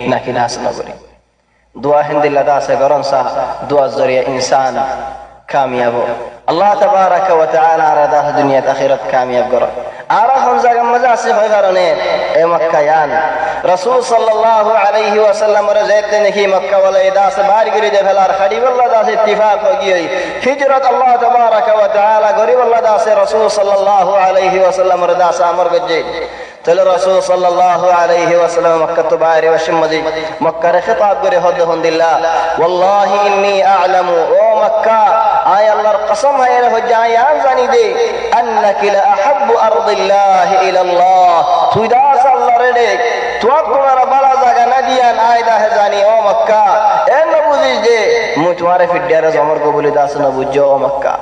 নাকি নাচ নগরী দোয়া হিন্দিল্লা দাসে গরম সাহ দোয়া জরিয়া ইনসান কামিয়াব আল্লাহ তাবারাকা ওয়া তাআলা আরাদা দুনিয়াত আখিরাত কামিয়াব করো আর এখন জায়গা মজা আছে হয় কারণে এ মক্কা ইয়ান রাসূল সাল্লাল্লাহু আলাইহি ওয়াসাল্লাম রে যাইতে নাকি মক্কা ওয়ালা দাস বাড়ি গরি দে ফেলার খড়িবুল্লাহ দাস ইত্তেফাক হয়ে গই হিজরত আল্লাহ তাবারাকা ওয়া তাআলা গরিবুল্লাহ দাস রাসূল সাল্লাল্লাহু আলাইহি ওয়াসাল্লাম রে দাস আমর গজে তাহলে রাসূল সাল্লাল্লাহু আলাইহি ওয়াসাল্লাম মক্কা তো বাইরে ওয়াসিমজি মক্কা রে খিতাব করে হদ্দুল্লাহ ওয়াল্লাহি ইন্নী আ'লামু ও মক্কা আয় আল্লাহর কসম হয় রে হজ্জায় আন জানি দে আন্নাকি লা আহাব্বু আরদিল্লাহি ইলাল্লাহ তুই দাস আল্লাহর রে তোমার বালা জায়গা না দিয়ান আয় দাহে জানি ও মক্কা এ না বুঝিস যে মুই তোমারে ফিডিয়ারে জমর কবুলি দাস না বুঝো ও মক্কা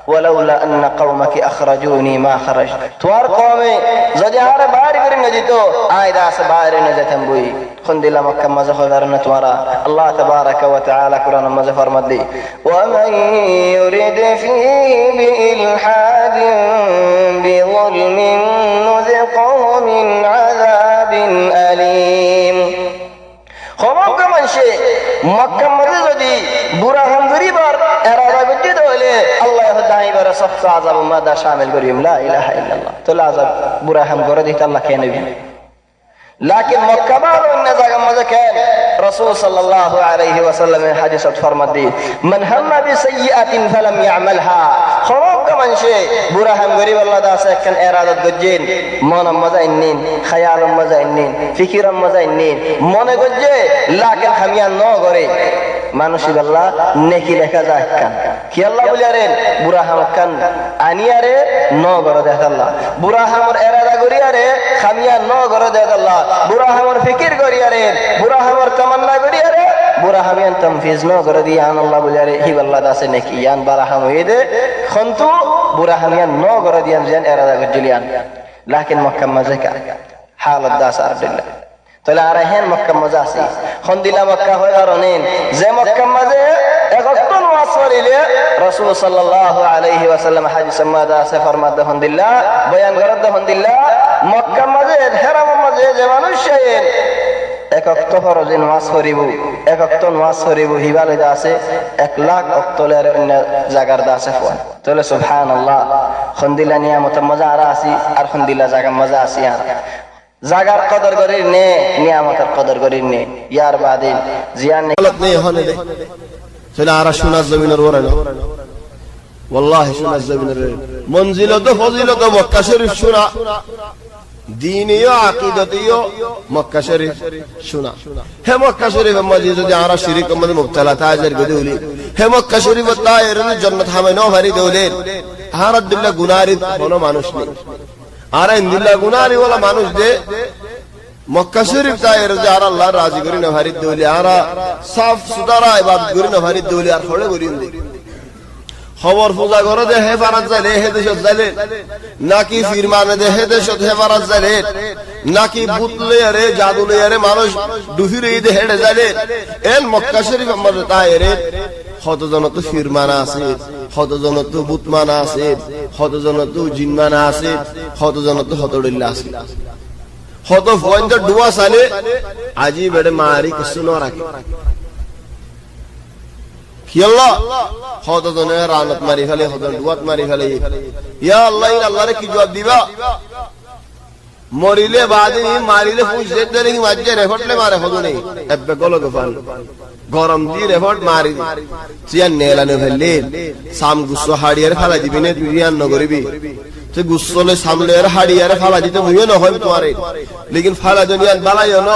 ওয়ালাউলা আন্না কওমাকি আখরাজুনি মা খারাজ তোমার কওমে যদি আরে বাইরে করে না দিত আয় দাস বাইরে না যেতাম বই খুনদিলা মক্কা মজা হবার না তোমারা আল্লাহ তাবারাকা ওয়া তাআলা কুরআন মজা ফরমাত দি ওয়া মান ইউরিদ ফীহি বিইলহাদিন বিযুলমিন নুযিকহু মিন আযাবিন আলীম খবর মানুষে মক্কা মধ্যে যদি বুড়া হাম গরিবার এরাদা করতে হলে আল্লাহ দাইবার সফা আযাব মাদা শামিল করিম লা ইলাহা ইল্লাল্লাহ তো আযাব বুড়া হাম করে দিতে আল্লাহ কে নেবে लेकिन मक्का वालों ने जगह मजे के रसूल सल्लल्लाहु अलैहि वसल्लम ने हदीस फरमात दी मन हम्मा बिसय्यतिन फलम यअमलहा खराब का मनशे बुरा हम गरीब अल्लाह दा से कन इरादत गज्जेन मन मजा इन्नीन ख्याल मजा इन्नीन फिक्र मजा इन्नीन मन गज्जे लेकिन हमिया न करे মানুষ আল্লাহ নেকি লেখা যায় কান কি আল্লাহ বলিয়ারেন বুড়া হাম কান আনিয়ারে ন গর দেখ আল্লাহ বুড়া হামর এরাদা করিয়ারে খামিয়া ন গর দেখ আল্লাহ বুড়া হামর ফিকির করিয়ারে বুড়া হামর তামান্না করিয়ারে বুড়া হামিয়ান তামফিজ ন গর দিয়ান আল্লাহ বলিয়ারে হি আল্লাহ দাসে নেকি ইয়ান বারা হাম হইদে খন্তু বুড়া হামিয়ান ন গর দিয়ান জান এরাদা গজলিয়ান লাকিন মক্কা মাজাকা হালাত দাস আরদিল্লাহ তাহলে আর হেন মক্কা মজা আছে খন্দিলা মক্কা হয় কারণে যে মক্কা মাঝে একজন ওয়াজ করিলে রাসূল সাল্লাল্লাহু আলাইহি ওয়াসাল্লাম হাদিস মাদা আছে ফরমাত খন্দিলা বয়ান করত খন্দিলা মক্কা মাঝে হেরাম মাঝে যে মানুষ আছেন এক অক্ত ফরজিন ওয়াজ করিব এক অক্ত ওয়াজ করিব হিবালে আছে 1 লাখ অক্তলের অন্য জায়গার দাসে ফোন তাহলে সুবহানাল্লাহ খন্দিলা নিয়ামত মজা আর আসি আর খন্দিলা জায়গা মজা আসি আর জাগার কদর করি নে নিয়ামতের কদর করি নে ইয়ার বাদে জিয়ান গলত নেই হনে দে চলে আর শোনা জমিনের ওরে না والله শোনা জমিনের মনজিলত ফজিলত মক্কা শরীফ শোনা দীনীয় আকীদাতীয় মক্কা শরীফ শোনা হে মক্কা শরীফ মধ্যে যদি আর শিরক মধ্যে মুবতলা তাজের গদুলি হে মক্কা শরীফ তায়ের জান্নাত হামে নো ভারি দৌলেন আর আব্দুল্লাহ গুনারি কোনো মানুষ নেই আর ইন্দিল্লাহ গুনারি ওয়ালা মানুষ দে মক্কা শরীফ তায়ের যে আর আল্লাহ রাজি করি না ভারি দৌলি আর সাফ সুতরা ইবাদত করি না ভারি দৌলি আর খড়ে করি দে খবর পূজা করে দে হে ফারাত জালে হে দেশত জালে নাকি ফিরমানে দে হে দেশত হে ফারাত জালে নাকি বুতলে আরে জাদুলে আরে মানুষ দুফিরে দে হেডে জালে এল মক্কা শরীফ আমাদের তায়ের কতজনত ফিরমানা আছে কতজনত বুতমানা আছে কতজনত জিনমানা আছে কতজনত হতড়িল্লা আছে কত পয়েন্ট ডুয়া সালে আজি বেড়ে মারি কিছু ন রাখে কি আল্লাহ কতজনে রানত মারি ফেলে কতজন ডুয়াত মারি ফেলে ইয়া আল্লাহ আল্লাহরে কি জবাব দিবা মরিলে বাদে মারিলে পুষতে দেরি মাঝে রেফটলে মারে হদু নেই এবে গলো গফাল গরম দি রেফট মারি চিয়ান নেলানে ফেললে সাম গুসো হাড়িয়ারে ফালা দিবি নে তুই ইয়ান নগরিবি তে গুসলে সামলের হাড়িয়ারে ফালা দিতে মুইও ন হয় তোমারে লেকিন ফালা দুনিয়ান বালাইও ন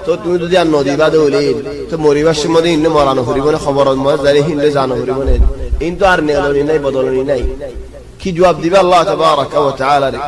তো তুমি যদি আর নদী বাদে হলি তো মরিবার সময় ইন্নে মরানো হরিব না খবর মজ জানি হিন্দে জানো হরিব না কিন্তু আর নেলনি নাই বদলনি নাই কি জবাব দিবে আল্লাহ তাবারাকা ওয়া তাআলা রে